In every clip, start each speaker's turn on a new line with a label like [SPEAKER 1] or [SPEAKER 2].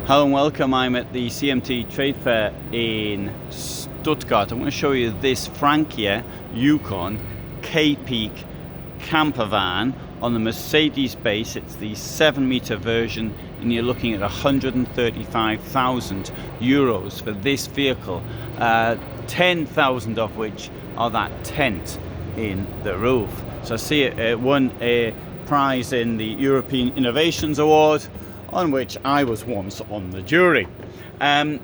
[SPEAKER 1] Hello and welcome. I'm at the CMT Trade Fair in Stuttgart. I'm going to show you this Frankia K Peak Campervan on the Mercedes base. It's the 7-meter version and you're looking at 135,000 euros for this vehicle, 10,000 of which are that tent in the roof. So I see it won a prize in the European Innovations Award, on which I was once on the jury.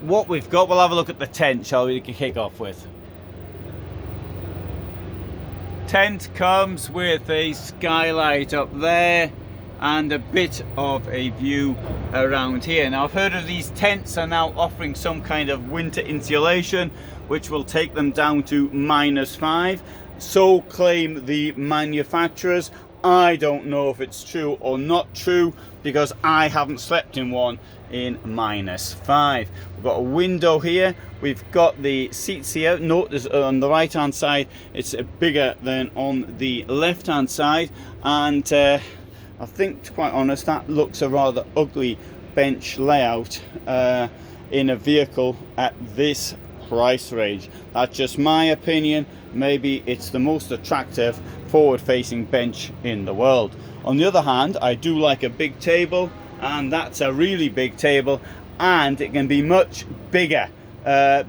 [SPEAKER 1] What we've got, we'll have a look at the tent, shall we kick off with. Tent comes with a skylight up there and a bit of a view around here. Now I've heard of these tents are now offering some kind of winter insulation which will take them down to -5. So claim the manufacturers. I don't know if it's true or not true because I haven't slept in one in -5. We've got a window here. We've got the seats here. Notice on the right hand side it's bigger than on the left hand side, and I think, to be quite honest, that looks a rather ugly bench layout in a vehicle at this price range. That's just my opinion. Maybe it's the most attractive forward-facing bench in the world. On the other hand, I do like a big table, and that's a really big table, and it can be much bigger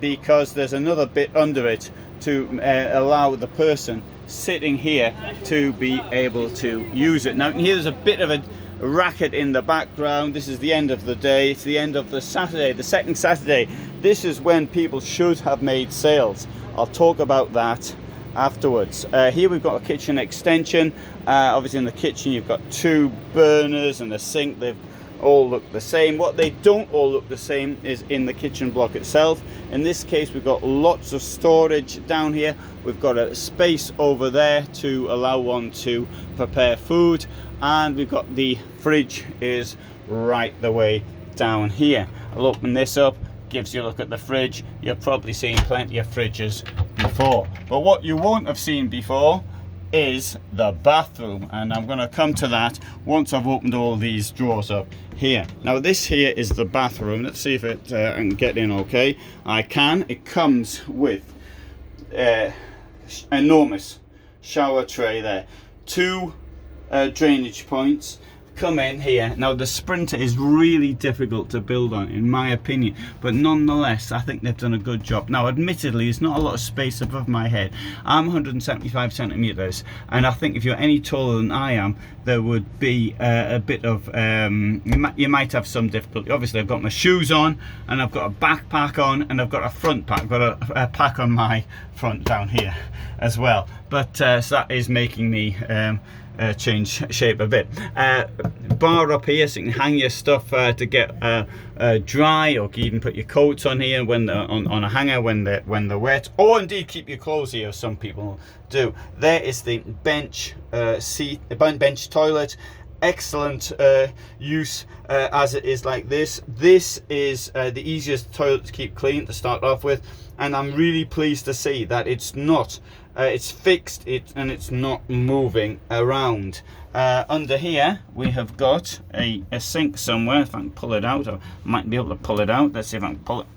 [SPEAKER 1] because there's another bit under it to allow the person sitting here to be able to use it. Now here's a bit of a racket in the background. This is the end of the day. It's the end of the Saturday, the second Saturday. This is when people should have made sales. I'll talk about that afterwards. Here we've got a kitchen extension. Obviously in the kitchen you've got 2 burners and a sink. They all look the same. What they don't all look the same is in the kitchen block itself. In this case we've got lots of storage down here. We've got a space over there to allow one to prepare food, and we've got the fridge is right the way down here. I'll open this up. Gives you a look at the fridge. You've probably seen plenty of fridges before, but what you won't have seen before is the bathroom, and I'm going to come to that once I've opened all these drawers up here. Now this here is the bathroom. Let's see if I can get in okay. I can. It comes with enormous shower tray there, 2 drainage points come in here. Now the Sprinter is really difficult to build on in my opinion, but nonetheless I think they've done a good job. Now admittedly there's not a lot of space above my head. I'm 175 centimeters, and I think if you're any taller than I am there would be a bit of you might have some difficulty. Obviously I've got my shoes on and I've got a backpack on and I've got a front pack. I've got a pack on my front down here as well, but so that is making me change shape a bit. Bar up here so you can hang your stuff to get dry, or you can even put your coats on here when on a hanger when they're wet, or indeed keep your clothes here, as some people do. There is the bench bench toilet. Excellent use as it is like this. This is the easiest toilet to keep clean to start off with, and I'm really pleased to see that it's not it's fixed and it's not moving around. Under here we have got a sink somewhere. If I can pull it out, I might be able to pull it out. Let's see if I can pull it.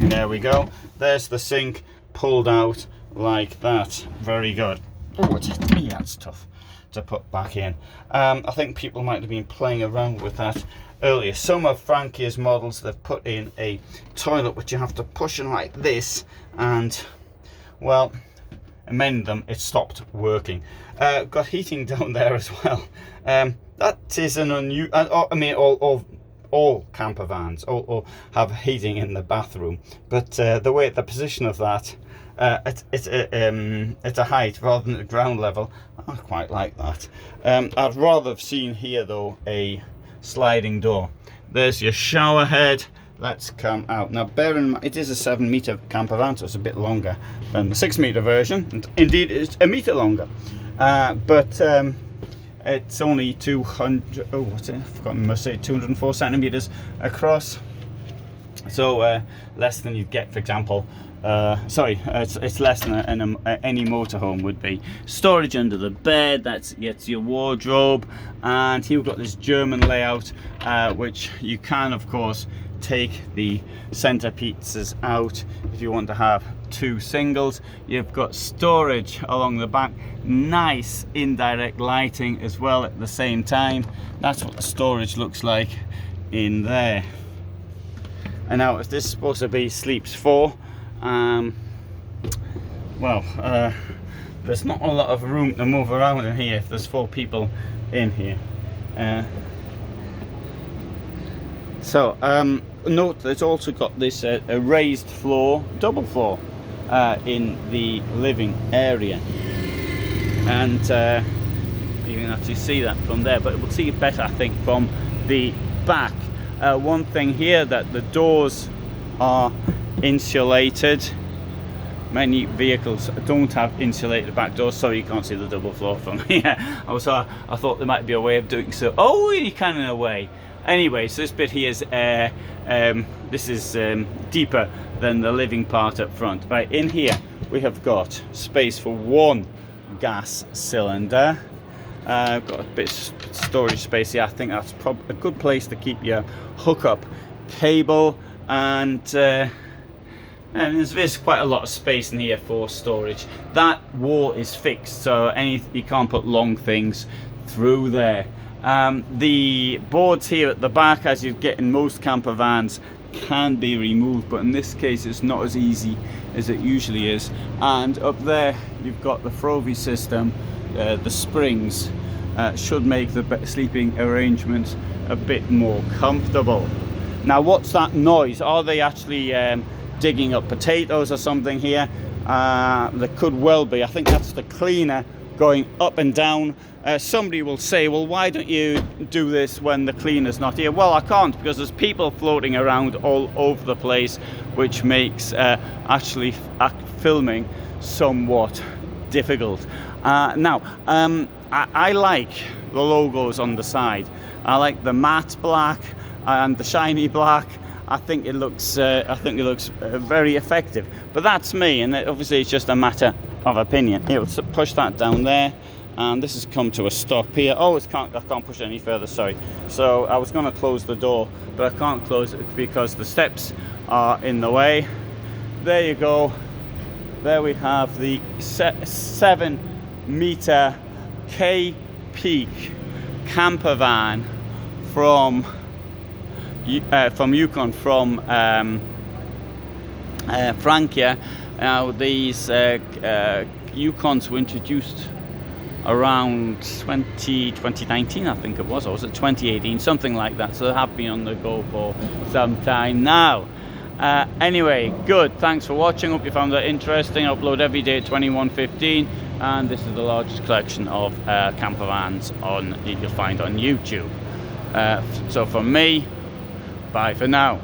[SPEAKER 1] There we go. There's the sink pulled out like that. Very good. Oh, that's tough to put back in. I think people might have been playing around with that earlier. Some of Frankia's models, they've put in a toilet which you have to push in like this, and well, many of them it stopped working. Got heating down there as well. That is an unusual. I mean, all camper vans all have heating in the bathroom, but the position of that, it's a height rather than at ground level. I quite like that. I'd rather have seen here though a sliding door. There's your shower head. Let's come out. Now bear in mind it is a 7-meter camper van, so it's a bit longer than the 6-meter version, and indeed it's a meter longer, but it's only 204 centimeters across. So less than you'd get, for example, it's less than any motorhome would be. Storage under the bed, that's your wardrobe. And here we've got this German layout, which you can of course take the center pieces out if you want to have 2 singles. You've got storage along the back, nice indirect lighting as well at the same time. That's what the storage looks like in there. And now if this is supposed to be sleeps 4, there's not a lot of room to move around in here if there's 4 people in here. Note that it's also got this a raised floor, double floor, in the living area, and you can actually see that from there, but we'll see it better I think from the back. One thing here, that the doors are insulated. Many vehicles don't have insulated back doors, so you can't see the double floor from here. I thought there might be a way of doing so. Oh, you can in a way. Anyway, so this bit here is deeper than the living part up front. Right, in here we have got space for 1 gas cylinder. I've got a bit of storage space here. I think that's probably a good place to keep your hookup cable, and there's quite a lot of space in here for storage. That wall is fixed, so you can't put long things through there. The boards here at the back, as you get in most camper vans, can be removed, but in this case it's not as easy as it usually is. And up there you've got the Frovey system. The springs should make the sleeping arrangements a bit more comfortable. Now, what's that noise? Are they actually digging up potatoes or something here? There could well be. I think that's the cleaner going up and down. Somebody will say, well, why don't you do this when the cleaner's not here? Well, I can't, because there's people floating around all over the place, which makes actually filming somewhat difficult. I like the logos on the side. I like the matte black and the shiny black. I think it looks very effective. But that's me, and obviously it's just a matter of opinion. Here, let's push that down there, and this has come to a stop here. Oh, I can't push it any further. Sorry. So I was going to close the door, but I can't close it because the steps are in the way. There you go. There we have the 7-meter K Peak camper van from Yukon, from Frankia. Now these Yukons were introduced around 2019, I think it was, or was it 2018, something like that. So they have been on the go for some time now. Anyway, good. Thanks for watching. Hope you found that interesting. I upload every day at 21:15, and this is the largest collection of camper vans you'll find on YouTube. So from me, bye for now.